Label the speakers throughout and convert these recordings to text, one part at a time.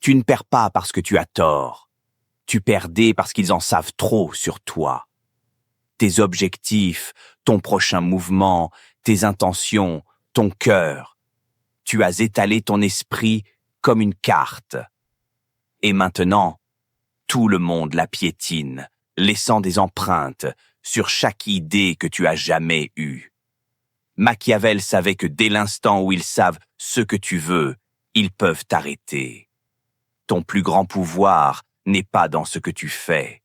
Speaker 1: Tu ne perds pas parce que tu as tort. Tu perdais parce qu'ils en savent trop sur toi. Tes objectifs, ton prochain mouvement, tes intentions, ton cœur. Tu as étalé ton esprit comme une carte. Et maintenant, tout le monde la piétine, laissant des empreintes sur chaque idée que tu as jamais eue. Machiavel savait que dès l'instant où ils savent ce que tu veux, ils peuvent t'arrêter. Ton plus grand pouvoir n'est pas dans ce que tu fais.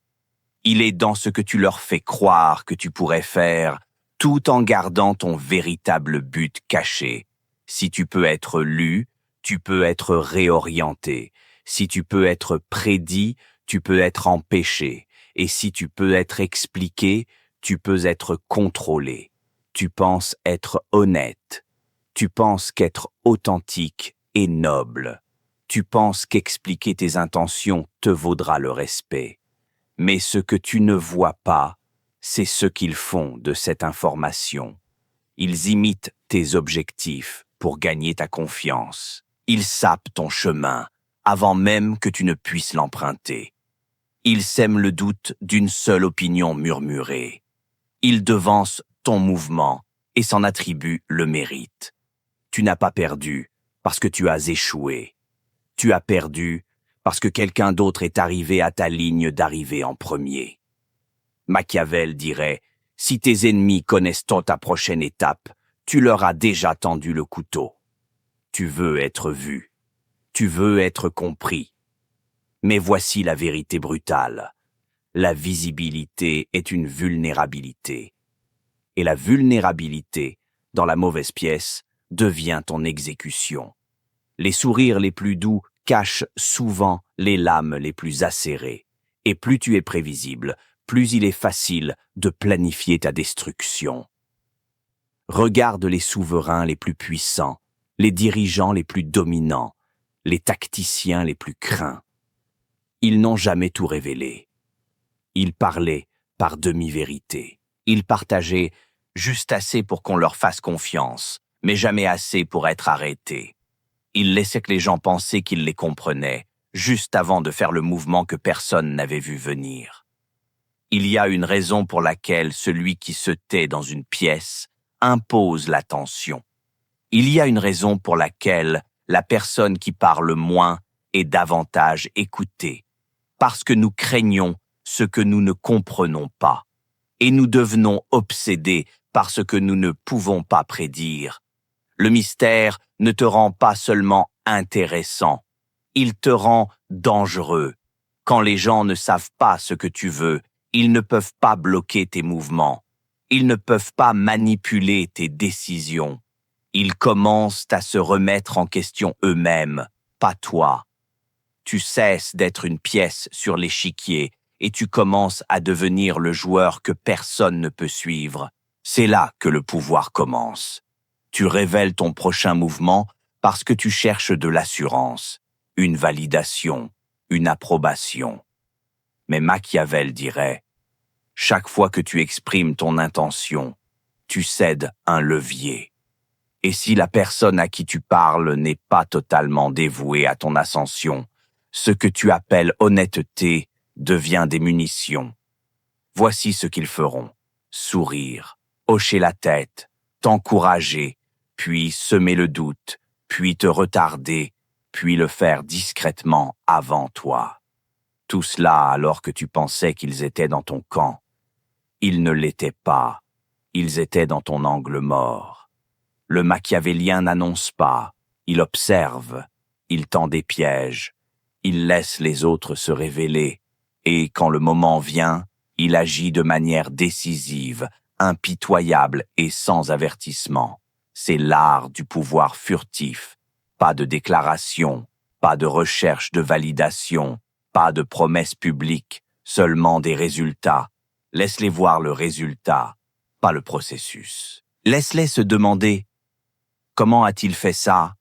Speaker 1: Il est dans ce que tu leur fais croire que tu pourrais faire, tout en gardant ton véritable but caché. Si tu peux être lu, tu peux être réorienté. Si tu peux être prédit, tu peux être empêché. Et si tu peux être expliqué, tu peux être contrôlé. Tu penses être honnête. Tu penses qu'être authentique est noble. Tu penses qu'expliquer tes intentions te vaudra le respect. Mais ce que tu ne vois pas, c'est ce qu'ils font de cette information. Ils imitent tes objectifs pour gagner ta confiance. Ils sapent ton chemin avant même que tu ne puisses l'emprunter. Ils sèment le doute d'une seule opinion murmurée. Ils devancent ton mouvement et s'en attribuent le mérite. Tu n'as pas perdu parce que tu as échoué. Tu as perdu parce que quelqu'un d'autre est arrivé à ta ligne d'arrivée en premier. Machiavel dirait, si tes ennemis connaissent ta prochaine étape, tu leur as déjà tendu le couteau. Tu veux être vu. Tu veux être compris. Mais voici la vérité brutale. La visibilité est une vulnérabilité. Et la vulnérabilité, dans la mauvaise pièce, devient ton exécution. Les sourires les plus doux cachent souvent les lames les plus acérées. Et plus tu es prévisible, plus il est facile de planifier ta destruction. Regarde les souverains les plus puissants, les dirigeants les plus dominants, les tacticiens les plus craints. Ils n'ont jamais tout révélé. Ils parlaient par demi-vérité. Ils partageaient juste assez pour qu'on leur fasse confiance, mais jamais assez pour être arrêtés. Ils laissaient que les gens pensaient qu'ils les comprenaient, juste avant de faire le mouvement que personne n'avait vu venir. Il y a une raison pour laquelle celui qui se tait dans une pièce impose l'attention. Il y a une raison pour laquelle la personne qui parle moins est davantage écoutée. Parce que nous craignons ce que nous ne comprenons pas. Et nous devenons obsédés par ce que nous ne pouvons pas prédire. Le mystère ne te rend pas seulement intéressant, il te rend dangereux. Quand les gens ne savent pas ce que tu veux, ils ne peuvent pas bloquer tes mouvements. Ils ne peuvent pas manipuler tes décisions. Ils commencent à se remettre en question eux-mêmes, pas toi. Tu cesses d'être une pièce sur l'échiquier et tu commences à devenir le joueur que personne ne peut suivre. C'est là que le pouvoir commence. Tu révèles ton prochain mouvement parce que tu cherches de l'assurance, une validation, une approbation. Mais Machiavel dirait, chaque fois que tu exprimes ton intention, tu cèdes un levier. Et si la personne à qui tu parles n'est pas totalement dévouée à ton ascension, ce que tu appelles honnêteté devient des munitions. Voici ce qu'ils feront. Sourire, hocher la tête, t'encourager, puis semer le doute, puis te retarder, puis le faire discrètement avant toi. Tout cela alors que tu pensais qu'ils étaient dans ton camp. Ils ne l'étaient pas. Ils étaient dans ton angle mort. Le machiavélien n'annonce pas. Il observe. Il tend des pièges. Il laisse les autres se révéler. Et quand le moment vient, il agit de manière décisive, impitoyable et sans avertissement. C'est l'art du pouvoir furtif. Pas de déclaration, pas de recherche de validation, pas de promesses publiques, seulement des résultats. Laisse-les voir le résultat, pas le processus. Laisse-les se demander « Comment a-t-il fait ça ?»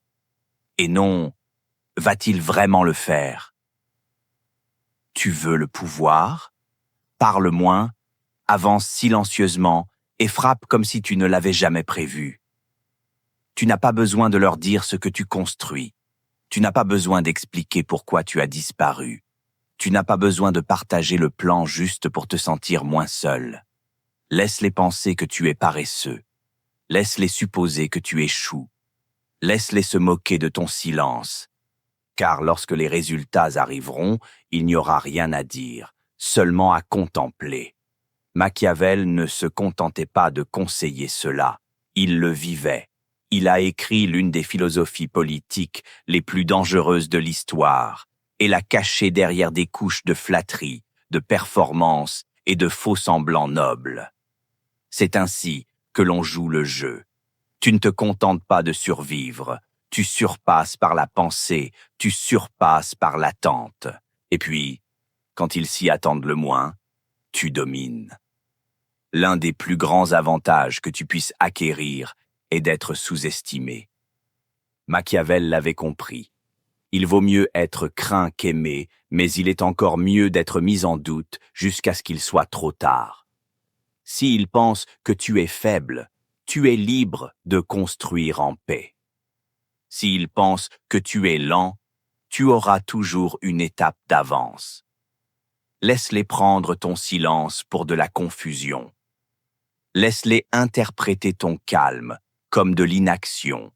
Speaker 1: et non « Va-t-il vraiment le faire ?» Tu veux le pouvoir? Parle moins, avance silencieusement et frappe comme si tu ne l'avais jamais prévu. Tu n'as pas besoin de leur dire ce que tu construis. Tu n'as pas besoin d'expliquer pourquoi tu as disparu. Tu n'as pas besoin de partager le plan juste pour te sentir moins seul. Laisse-les penser que tu es paresseux. Laisse-les supposer que tu échoues. Laisse-les se moquer de ton silence. Car lorsque les résultats arriveront, il n'y aura rien à dire, seulement à contempler. Machiavel ne se contentait pas de conseiller cela, il le vivait. Il a écrit l'une des philosophies politiques les plus dangereuses de l'histoire et l'a cachée derrière des couches de flatterie, de performance et de faux-semblants nobles. C'est ainsi que l'on joue le jeu. Tu ne te contentes pas de survivre, tu surpasses par la pensée, tu surpasses par l'attente. Et puis, quand ils s'y attendent le moins, tu domines. L'un des plus grands avantages que tu puisses acquérir est d'être sous-estimé. Machiavel l'avait compris. Il vaut mieux être craint qu'aimé, mais il est encore mieux d'être mis en doute jusqu'à ce qu'il soit trop tard. S'il pense que tu es faible, tu es libre de construire en paix. S'il pense que tu es lent, tu auras toujours une étape d'avance. Laisse-les prendre ton silence pour de la confusion. Laisse-les interpréter ton calme comme de l'inaction.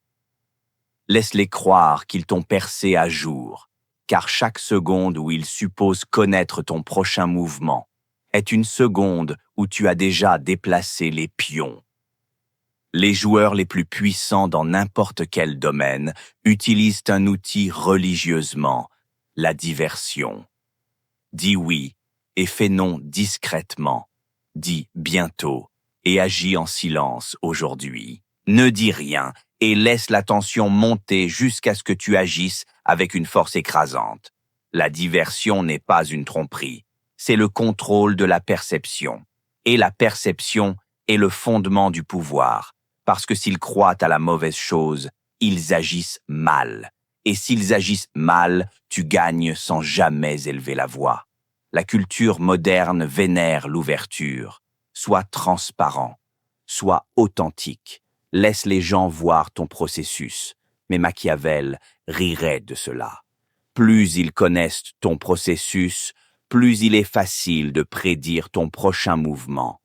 Speaker 1: Laisse-les croire qu'ils t'ont percé à jour, car chaque seconde où ils supposent connaître ton prochain mouvement est une seconde où tu as déjà déplacé les pions. Les joueurs les plus puissants dans n'importe quel domaine utilisent un outil religieusement, la diversion. Dis oui et fais non discrètement. Dis bientôt et agis en silence aujourd'hui. Ne dis rien et laisse la tension monter jusqu'à ce que tu agisses avec une force écrasante. La diversion n'est pas une tromperie, c'est le contrôle de la perception. Et la perception est le fondement du pouvoir, parce que s'ils croient à la mauvaise chose, ils agissent mal. Et s'ils agissent mal, tu gagnes sans jamais élever la voix. La culture moderne vénère l'ouverture. Sois transparent, sois authentique. Laisse les gens voir ton processus. Mais Machiavel rirait de cela. Plus ils connaissent ton processus, plus il est facile de prédire ton prochain mouvement.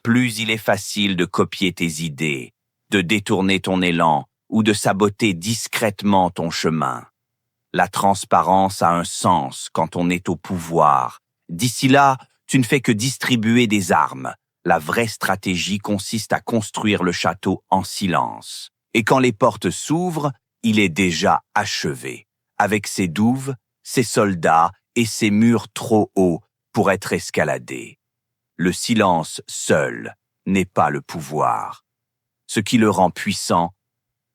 Speaker 1: Plus il est facile de copier tes idées, de détourner ton élan ou de saboter discrètement ton chemin. La transparence a un sens quand on est au pouvoir. D'ici là, tu ne fais que distribuer des armes. La vraie stratégie consiste à construire le château en silence. Et quand les portes s'ouvrent, il est déjà achevé, avec ses douves, ses soldats et ses murs trop hauts pour être escaladés. Le silence seul n'est pas le pouvoir. Ce qui le rend puissant,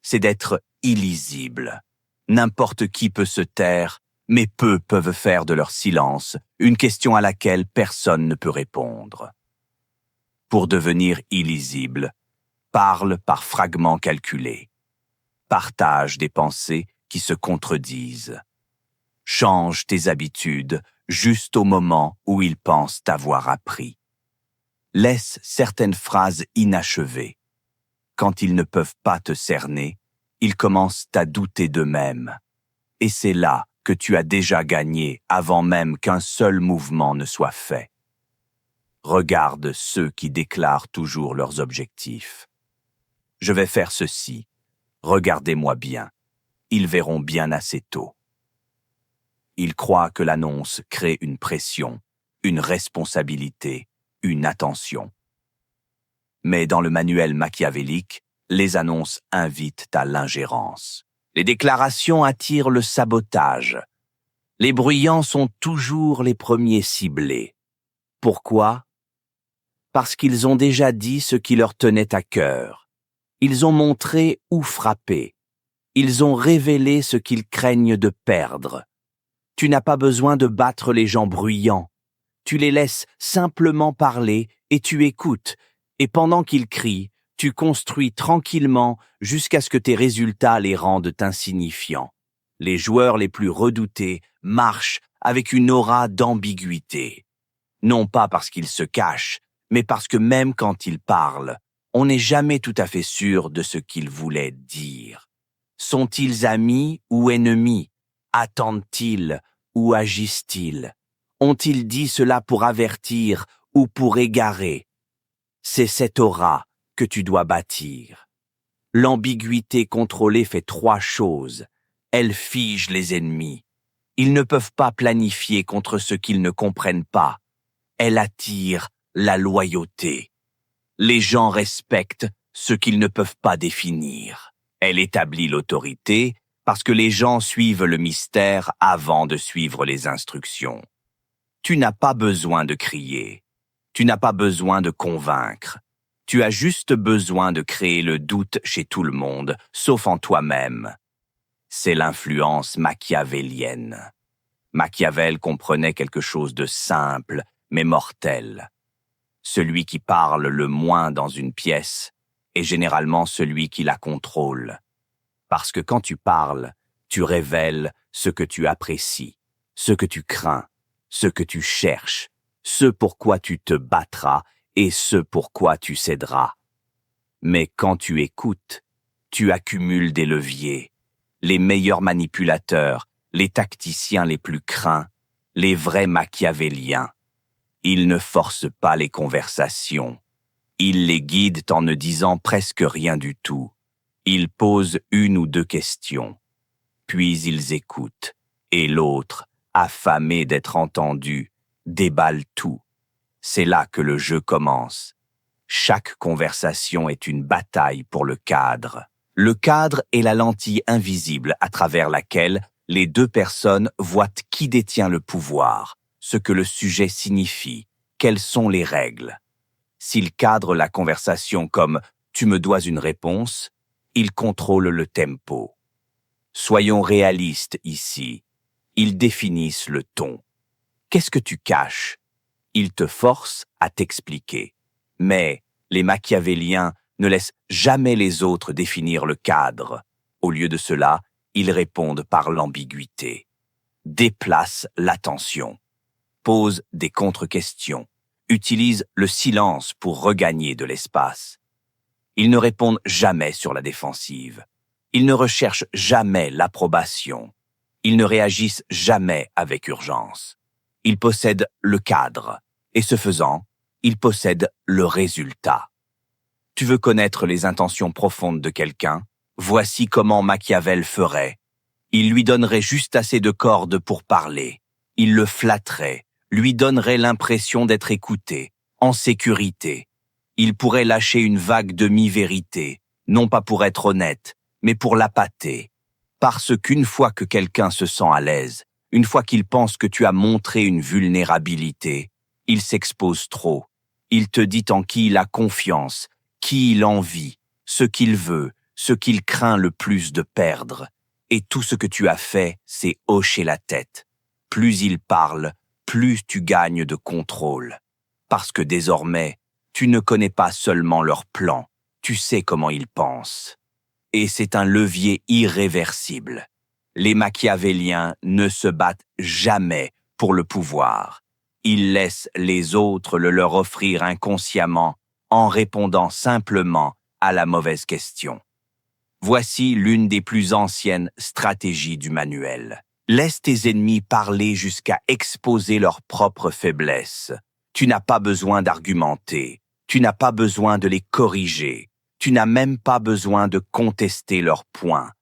Speaker 1: c'est d'être illisible. N'importe qui peut se taire, mais peu peuvent faire de leur silence une question à laquelle personne ne peut répondre. Pour devenir illisible, parle par fragments calculés. Partage des pensées qui se contredisent. Change tes habitudes juste au moment où ils pensent t'avoir appris. Laisse certaines phrases inachevées. Quand ils ne peuvent pas te cerner, ils commencent à douter d'eux-mêmes. Et c'est là que tu as déjà gagné avant même qu'un seul mouvement ne soit fait. Regarde ceux qui déclarent toujours leurs objectifs. Je vais faire ceci. Regardez-moi bien. Ils verront bien assez tôt. Ils croient que l'annonce crée une pression, une responsabilité, une attention. Mais dans le manuel machiavélique, les annonces invitent à l'ingérence. Les déclarations attirent le sabotage. Les bruyants sont toujours les premiers ciblés. Pourquoi? Parce qu'ils ont déjà dit ce qui leur tenait à cœur. Ils ont montré où frapper. Ils ont révélé ce qu'ils craignent de perdre. Tu n'as pas besoin de battre les gens bruyants. Tu les laisses simplement parler et tu écoutes. Et pendant qu'ils crient, tu construis tranquillement jusqu'à ce que tes résultats les rendent insignifiants. Les joueurs les plus redoutés marchent avec une aura d'ambiguïté. Non pas parce qu'ils se cachent, mais parce que même quand ils parlent, on n'est jamais tout à fait sûr de ce qu'ils voulaient dire. Sont-ils amis ou ennemis? Attendent-ils ou agissent-ils? Ont-ils dit cela pour avertir ou pour égarer? C'est cette aura que tu dois bâtir. L'ambiguïté contrôlée fait 3 choses. Elle fige les ennemis. Ils ne peuvent pas planifier contre ce qu'ils ne comprennent pas. Elle attire la loyauté. Les gens respectent ce qu'ils ne peuvent pas définir. Elle établit l'autorité parce que les gens suivent le mystère avant de suivre les instructions. Tu n'as pas besoin de crier. Tu n'as pas besoin de convaincre. Tu as juste besoin de créer le doute chez tout le monde, sauf en toi-même. C'est l'influence machiavélienne. Machiavel comprenait quelque chose de simple, mais mortel. Celui qui parle le moins dans une pièce est généralement celui qui la contrôle. Parce que quand tu parles, tu révèles ce que tu apprécies, ce que tu crains, ce que tu cherches, ce pourquoi tu te battras et ce pourquoi tu céderas. Mais quand tu écoutes, tu accumules des leviers. Les meilleurs manipulateurs, les tacticiens les plus craints, les vrais machiavéliens. Ils ne forcent pas les conversations. Ils les guident en ne disant presque rien du tout. Ils posent 1 ou 2 questions. Puis ils écoutent. Et l'autre, affamé d'être entendu, déballe tout. C'est là que le jeu commence. Chaque conversation est une bataille pour le cadre. Le cadre est la lentille invisible à travers laquelle les 2 personnes voient qui détient le pouvoir, ce que le sujet signifie, quelles sont les règles. S'il cadre la conversation comme « tu me dois une réponse », il contrôle le tempo. Soyons réalistes ici. Ils définissent le ton. Qu'est-ce que tu caches? Ils te forcent à t'expliquer. Mais les machiavéliens ne laissent jamais les autres définir le cadre. Au lieu de cela, ils répondent par l'ambiguïté. Déplacent l'attention. Posent des contre-questions. Utilisent le silence pour regagner de l'espace. Ils ne répondent jamais sur la défensive. Ils ne recherchent jamais l'approbation. Ils ne réagissent jamais avec urgence. Ils possèdent le cadre, et ce faisant, ils possèdent le résultat. Tu veux connaître les intentions profondes de quelqu'un? Voici comment Machiavel ferait. Il lui donnerait juste assez de cordes pour parler. Il le flatterait, lui donnerait l'impression d'être écouté, en sécurité. Il pourrait lâcher une vague demi-vérité, non pas pour être honnête, mais pour l'appâter. Parce qu'une fois que quelqu'un se sent à l'aise, une fois qu'il pense que tu as montré une vulnérabilité, il s'expose trop. Il te dit en qui il a confiance, qui il envie, ce qu'il veut, ce qu'il craint le plus de perdre. Et tout ce que tu as fait, c'est hocher la tête. Plus il parle, plus tu gagnes de contrôle. Parce que désormais, tu ne connais pas seulement leur plan, tu sais comment ils pensent. Et c'est un levier irréversible. Les machiavéliens ne se battent jamais pour le pouvoir. Ils laissent les autres le leur offrir inconsciemment en répondant simplement à la mauvaise question. Voici l'une des plus anciennes stratégies du manuel. Laisse tes ennemis parler jusqu'à exposer leurs propres faiblesses. Tu n'as pas besoin d'argumenter. Tu n'as pas besoin de les corriger. Tu n'as même pas besoin de contester leurs points.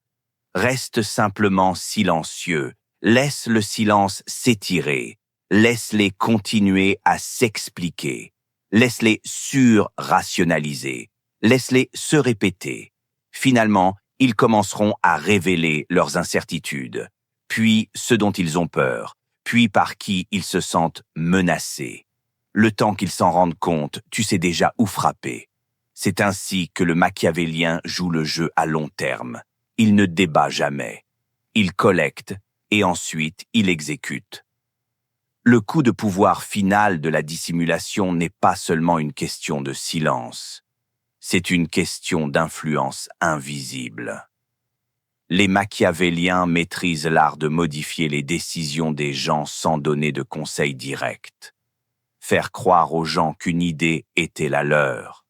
Speaker 1: Reste simplement silencieux. Laisse le silence s'étirer. Laisse-les continuer à s'expliquer. Laisse-les sur-rationaliser. Laisse-les se répéter. Finalement, ils commenceront à révéler leurs incertitudes, puis ce dont ils ont peur, puis par qui ils se sentent menacés. Le temps qu'ils s'en rendent compte, tu sais déjà où frapper. C'est ainsi que le machiavélien joue le jeu à long terme. Il ne débat jamais. Il collecte et ensuite il exécute. Le coup de pouvoir final de la dissimulation n'est pas seulement une question de silence. C'est une question d'influence invisible. Les machiavéliens maîtrisent l'art de modifier les décisions des gens sans donner de conseils directs. Faire croire aux gens qu'une idée était la leur.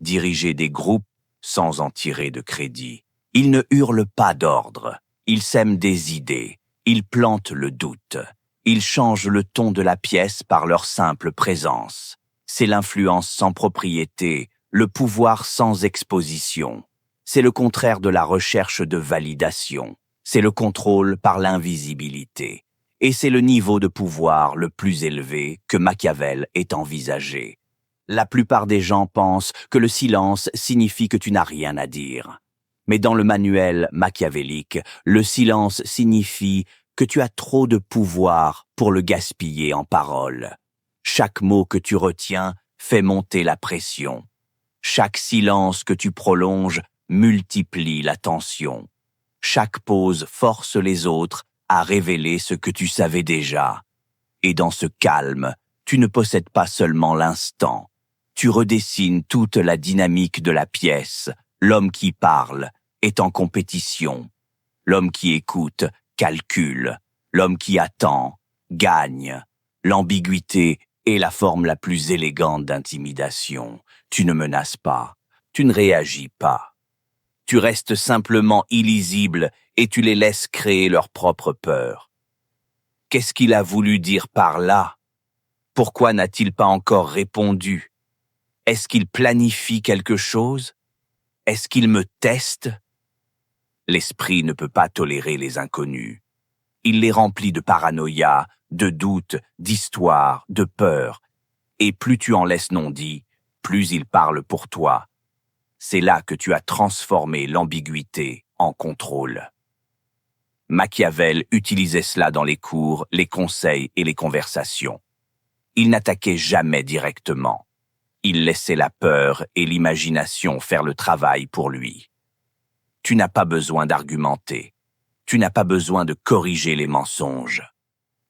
Speaker 1: Diriger des groupes sans en tirer de crédit. Ils ne hurlent pas d'ordre, ils sèment des idées. Ils plantent le doute. Ils changent le ton de la pièce par leur simple présence. C'est l'influence sans propriété, le pouvoir sans exposition. C'est le contraire de la recherche de validation. C'est le contrôle par l'invisibilité. Et c'est le niveau de pouvoir le plus élevé que Machiavel ait envisagé. La plupart des gens pensent que le silence signifie que tu n'as rien à dire. Mais dans le manuel machiavélique, le silence signifie que tu as trop de pouvoir pour le gaspiller en paroles. Chaque mot que tu retiens fait monter la pression. Chaque silence que tu prolonges multiplie la tension. Chaque pause force les autres à révéler ce que tu savais déjà. Et dans ce calme, tu ne possèdes pas seulement l'instant. Tu redessines toute la dynamique de la pièce. L'homme qui parle est en compétition. L'homme qui écoute calcule. L'homme qui attend gagne. L'ambiguïté est la forme la plus élégante d'intimidation. Tu ne menaces pas. Tu ne réagis pas. Tu restes simplement illisible et tu les laisses créer leur propre peur. Qu'est-ce qu'il a voulu dire par là? Pourquoi n'a-t-il pas encore répondu? Est-ce qu'il planifie quelque chose? Est-ce qu'il me teste? L'esprit ne peut pas tolérer les inconnus. Il les remplit de paranoïa, de doutes, d'histoires, de peur. Et plus tu en laisses non dit, plus il parle pour toi. C'est là que tu as transformé l'ambiguïté en contrôle. Machiavel utilisait cela dans les cours, les conseils et les conversations. Il n'attaquait jamais directement. Il laissait la peur et l'imagination faire le travail pour lui. Tu n'as pas besoin d'argumenter. Tu n'as pas besoin de corriger les mensonges.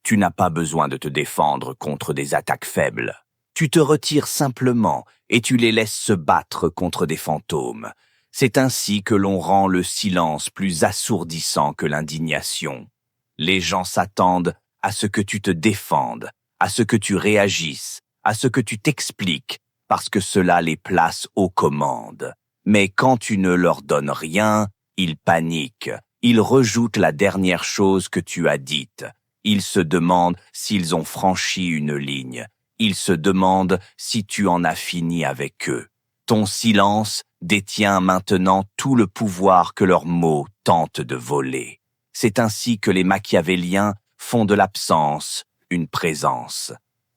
Speaker 1: Tu n'as pas besoin de te défendre contre des attaques faibles. Tu te retires simplement et tu les laisses se battre contre des fantômes. C'est ainsi que l'on rend le silence plus assourdissant que l'indignation. Les gens s'attendent à ce que tu te défendes, à ce que tu réagisses, à ce que tu t'expliques, parce que cela les place aux commandes. Mais quand tu ne leur donnes rien, ils paniquent. Ils rejoutent la dernière chose que tu as dite. Ils se demandent s'ils ont franchi une ligne. Ils se demandent si tu en as fini avec eux. Ton silence détient maintenant tout le pouvoir que leurs mots tentent de voler. C'est ainsi que les machiavéliens font de l'absence une présence.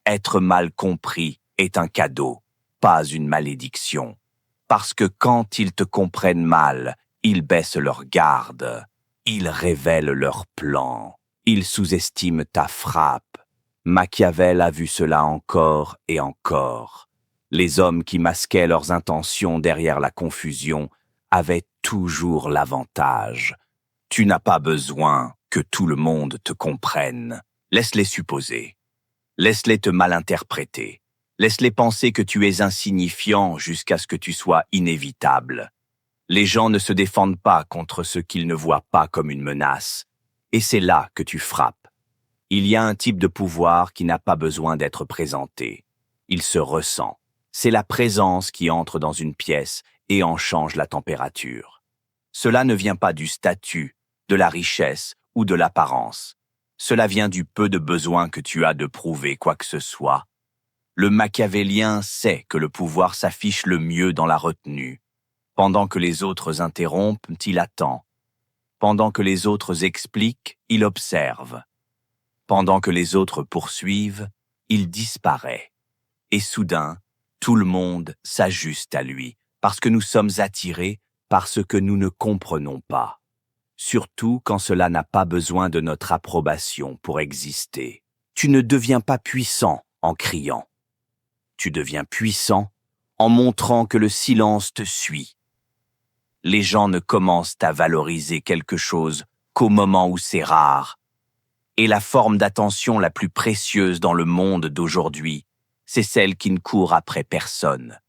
Speaker 1: Être mal compris est un cadeau, pas une malédiction. Parce que quand ils te comprennent mal, ils baissent leur garde. Ils révèlent leurs plans. Ils sous-estiment ta frappe. Machiavel a vu cela encore et encore. Les hommes qui masquaient leurs intentions derrière la confusion avaient toujours l'avantage. Tu n'as pas besoin que tout le monde te comprenne. Laisse-les supposer. Laisse-les te mal interpréter. Laisse-les penser que tu es insignifiant jusqu'à ce que tu sois inévitable. Les gens ne se défendent pas contre ce qu'ils ne voient pas comme une menace. Et c'est là que tu frappes. Il y a un type de pouvoir qui n'a pas besoin d'être présenté. Il se ressent. C'est la présence qui entre dans une pièce et en change la température. Cela ne vient pas du statut, de la richesse ou de l'apparence. Cela vient du peu de besoin que tu as de prouver quoi que ce soit. Le machiavélien sait que le pouvoir s'affiche le mieux dans la retenue. Pendant que les autres interrompent, il attend. Pendant que les autres expliquent, il observe. Pendant que les autres poursuivent, il disparaît. Et soudain, tout le monde s'ajuste à lui, parce que nous sommes attirés par ce que nous ne comprenons pas. Surtout quand cela n'a pas besoin de notre approbation pour exister. Tu ne deviens pas puissant en criant. Tu deviens puissant en montrant que le silence te suit. Les gens ne commencent à valoriser quelque chose qu'au moment où c'est rare. Et la forme d'attention la plus précieuse dans le monde d'aujourd'hui, c'est celle qui ne court après personne.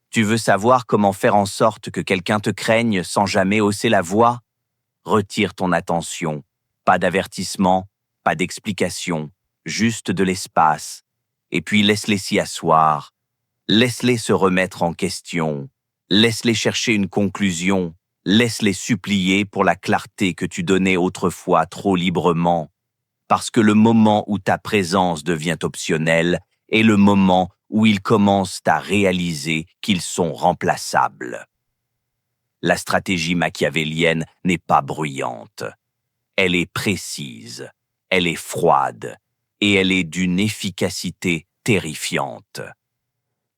Speaker 1: Tu veux savoir comment faire en sorte que quelqu'un te craigne sans jamais hausser la voix? Retire ton attention, pas d'avertissement, pas d'explication, juste de l'espace. Et puis laisse-les s'y asseoir, laisse-les se remettre en question, laisse-les chercher une conclusion, Laisse-les supplier pour la clarté que tu donnais autrefois trop librement, parce que le moment où ta présence devient optionnelle est le moment où ils commencent à réaliser qu'ils sont remplaçables. La stratégie machiavélienne n'est pas bruyante. Elle est précise, elle est froide, et elle est d'une efficacité terrifiante.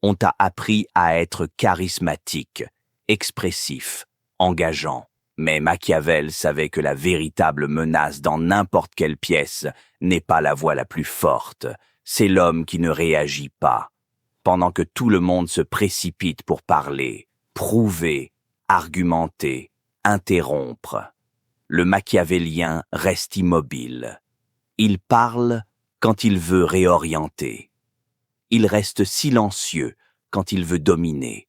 Speaker 1: On t'a appris à être charismatique, expressif, engageant. Mais Machiavel savait que la véritable menace dans n'importe quelle pièce n'est pas la voix la plus forte, c'est l'homme qui ne réagit pas. Pendant que tout le monde se précipite pour parler, prouver, argumenter, interrompre, le machiavélien reste immobile. Il parle quand il veut réorienter. Il reste silencieux quand il veut dominer.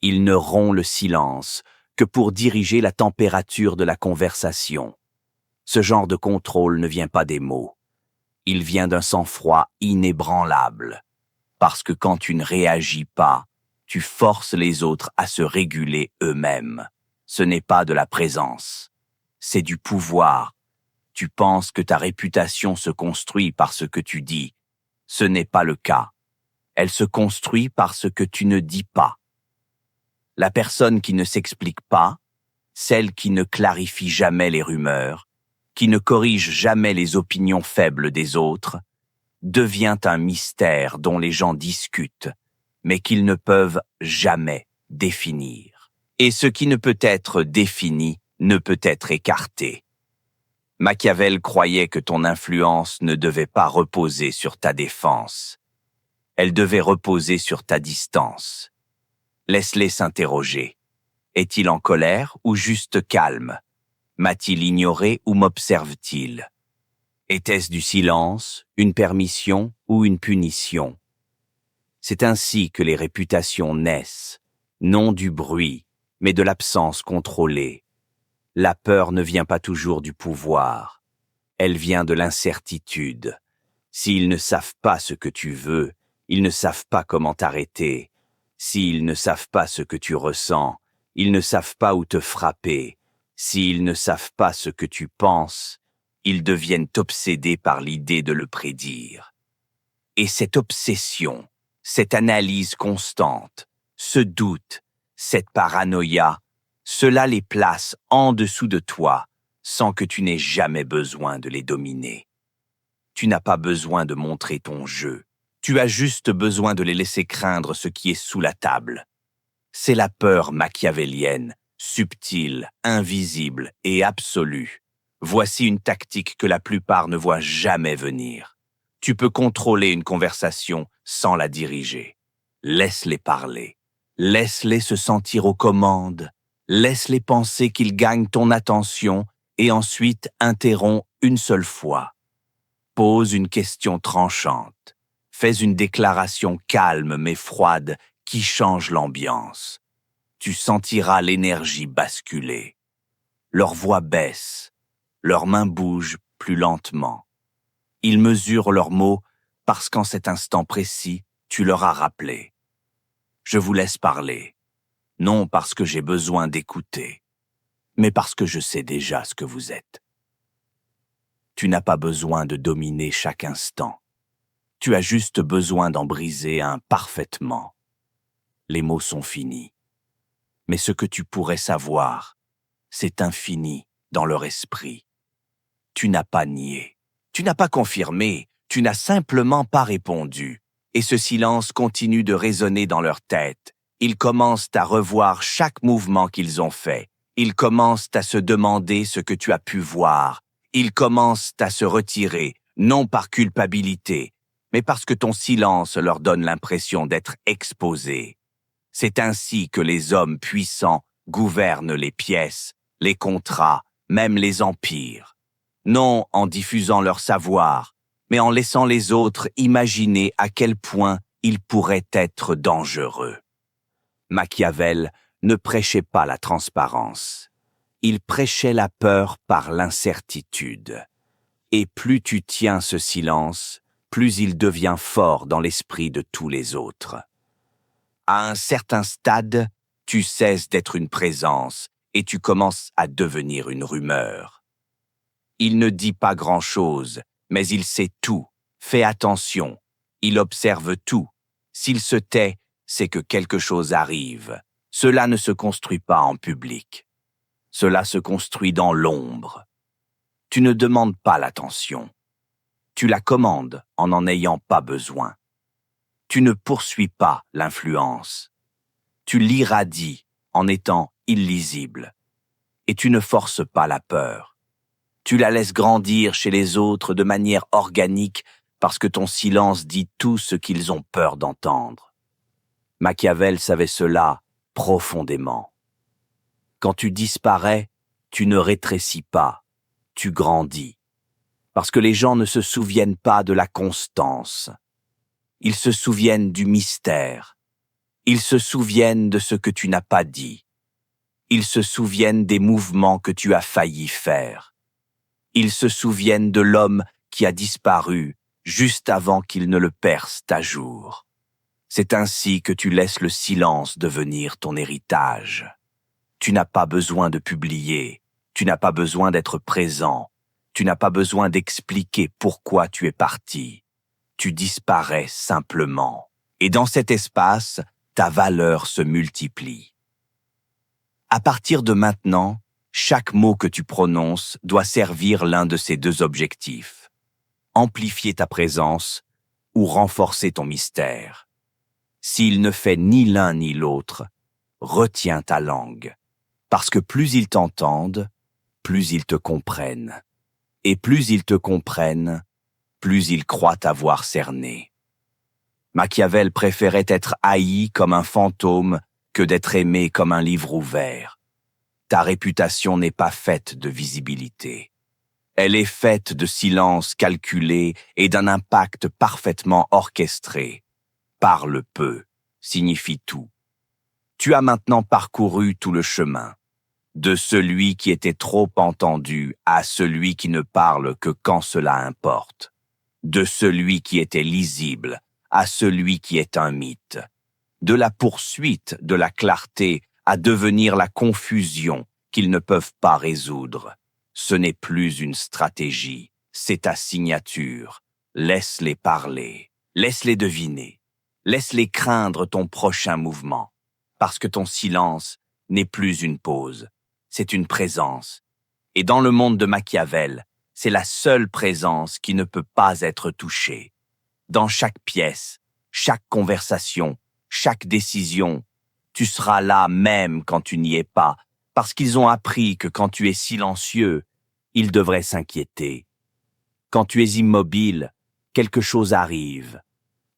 Speaker 1: Il ne rompt le silence que pour diriger la température de la conversation. Ce genre de contrôle ne vient pas des mots. Il vient d'un sang-froid inébranlable. Parce que quand tu ne réagis pas, tu forces les autres à se réguler eux-mêmes. Ce n'est pas de la présence, c'est du pouvoir. Tu penses que ta réputation se construit par ce que tu dis. Ce n'est pas le cas. Elle se construit par ce que tu ne dis pas. La personne qui ne s'explique pas, celle qui ne clarifie jamais les rumeurs, qui ne corrige jamais les opinions faibles des autres, devient un mystère dont les gens discutent, mais qu'ils ne peuvent jamais définir. Et ce qui ne peut être défini ne peut être écarté. Machiavel croyait que ton influence ne devait pas reposer sur ta défense. Elle devait reposer sur ta distance. Laisse-les s'interroger. Est-il en colère ou juste calme? M'a-t-il ignoré ou m'observe-t-il? Était-ce du silence, une permission ou une punition? C'est ainsi que les réputations naissent, non du bruit, mais de l'absence contrôlée. La peur ne vient pas toujours du pouvoir, elle vient de l'incertitude. S'ils ne savent pas ce que tu veux, ils ne savent pas comment t'arrêter. S'ils ne savent pas ce que tu ressens, ils ne savent pas où te frapper. S'ils ne savent pas ce que tu penses, ils deviennent obsédés par l'idée de le prédire. Et cette obsession, cette analyse constante, ce doute, cette paranoïa, cela les place en dessous de toi sans que tu n'aies jamais besoin de les dominer. Tu n'as pas besoin de montrer ton jeu. Tu as juste besoin de les laisser craindre ce qui est sous la table. C'est la peur machiavélienne, subtile, invisible et absolue. Voici une tactique que la plupart ne voient jamais venir. Tu peux contrôler une conversation sans la diriger. Laisse-les parler. Laisse-les se sentir aux commandes. Laisse-les penser qu'ils gagnent ton attention et ensuite interromps une seule fois. Pose une question tranchante. Fais une déclaration calme mais froide qui change l'ambiance. Tu sentiras l'énergie basculer. Leur voix baisse, leurs mains bougent plus lentement. Ils mesurent leurs mots parce qu'en cet instant précis, tu leur as rappelé. Je vous laisse parler, non parce que j'ai besoin d'écouter, mais parce que je sais déjà ce que vous êtes. Tu n'as pas besoin de dominer chaque instant. Tu as juste besoin d'en briser un parfaitement. Les mots sont finis. Mais ce que tu pourrais savoir, c'est infini dans leur esprit. Tu n'as pas nié, tu n'as pas confirmé, tu n'as simplement pas répondu. Et ce silence continue de résonner dans leur tête. Ils commencent à revoir chaque mouvement qu'ils ont fait. Ils commencent à se demander ce que tu as pu voir. Ils commencent à se retirer, non par culpabilité, mais parce que ton silence leur donne l'impression d'être exposés. C'est ainsi que les hommes puissants gouvernent les pièces, les contrats, même les empires. Non en diffusant leur savoir, mais en laissant les autres imaginer à quel point ils pourraient être dangereux. Machiavel ne prêchait pas la transparence. Il prêchait la peur par l'incertitude. Et plus tu tiens ce silence, plus il devient fort dans l'esprit de tous les autres. À un certain stade, tu cesses d'être une présence et tu commences à devenir une rumeur. Il ne dit pas grand-chose, mais il sait tout. Fais attention, il observe tout. S'il se tait, c'est que quelque chose arrive. Cela ne se construit pas en public. Cela se construit dans l'ombre. Tu ne demandes pas l'attention. Tu la commandes en n'en ayant pas besoin. Tu ne poursuis pas l'influence. Tu l'irradies en étant illisible. Et tu ne forces pas la peur. Tu la laisses grandir chez les autres de manière organique parce que ton silence dit tout ce qu'ils ont peur d'entendre. Machiavel savait cela profondément. Quand tu disparais, tu ne rétrécis pas, tu grandis. Parce que les gens ne se souviennent pas de la constance. Ils se souviennent du mystère. Ils se souviennent de ce que tu n'as pas dit. Ils se souviennent des mouvements que tu as failli faire. Ils se souviennent de l'homme qui a disparu juste avant qu'il ne le perce à jour. C'est ainsi que tu laisses le silence devenir ton héritage. Tu n'as pas besoin de publier, tu n'as pas besoin d'être présent, tu n'as pas besoin d'expliquer pourquoi tu es parti. Tu disparais simplement. Et dans cet espace, ta valeur se multiplie. À partir de maintenant, chaque mot que tu prononces doit servir l'un de ces deux objectifs. Amplifier ta présence ou renforcer ton mystère. S'il ne fait ni l'un ni l'autre, retiens ta langue. Parce que plus ils t'entendent, plus ils te comprennent. Et plus ils te comprennent, plus ils croient t'avoir cerné. Machiavel préférait être haï comme un fantôme que d'être aimé comme un livre ouvert. Ta réputation n'est pas faite de visibilité. Elle est faite de silence calculé et d'un impact parfaitement orchestré. Parle peu, signifie tout. Tu as maintenant parcouru tout le chemin, de celui qui était trop entendu à celui qui ne parle que quand cela importe, de celui qui était lisible à celui qui est un mythe, de la poursuite de la clarté à devenir la confusion qu'ils ne peuvent pas résoudre. Ce n'est plus une stratégie, c'est ta signature. Laisse-les parler, laisse-les deviner, laisse-les craindre ton prochain mouvement, parce que ton silence n'est plus une pause, c'est une présence. Et dans le monde de Machiavel, c'est la seule présence qui ne peut pas être touchée. Dans chaque pièce, chaque conversation, chaque décision, tu seras là même quand tu n'y es pas, parce qu'ils ont appris que quand tu es silencieux, ils devraient s'inquiéter. Quand tu es immobile, quelque chose arrive.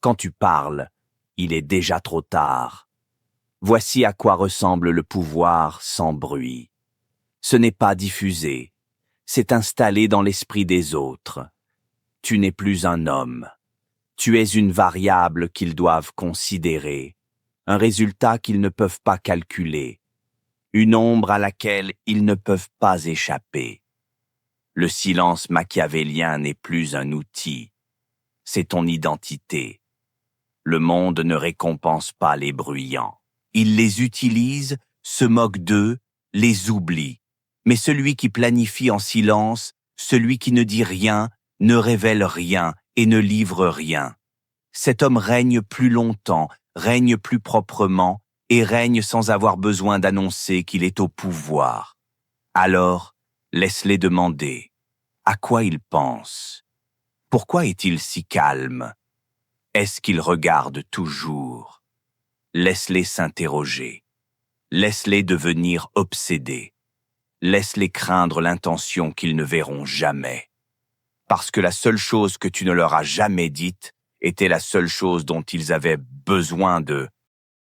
Speaker 1: Quand tu parles, il est déjà trop tard. Voici à quoi ressemble le pouvoir sans bruit. Ce n'est pas diffusé, c'est installé dans l'esprit des autres. Tu n'es plus un homme. Tu es une variable qu'ils doivent considérer, un résultat qu'ils ne peuvent pas calculer, une ombre à laquelle ils ne peuvent pas échapper. Le silence machiavélien n'est plus un outil, c'est ton identité. Le monde ne récompense pas les bruyants. Il les utilise, se moque d'eux, les oublie. Mais celui qui planifie en silence, celui qui ne dit rien, ne révèle rien et ne livre rien. Cet homme règne plus longtemps, règne plus proprement et règne sans avoir besoin d'annoncer qu'il est au pouvoir. Alors, laisse-les demander. À quoi il pense? Pourquoi est-il si calme? Est-ce qu'il regarde toujours? Laisse-les s'interroger. Laisse-les devenir obsédés. Laisse-les craindre l'intention qu'ils ne verront jamais. Parce que la seule chose que tu ne leur as jamais dite était la seule chose dont ils avaient besoin de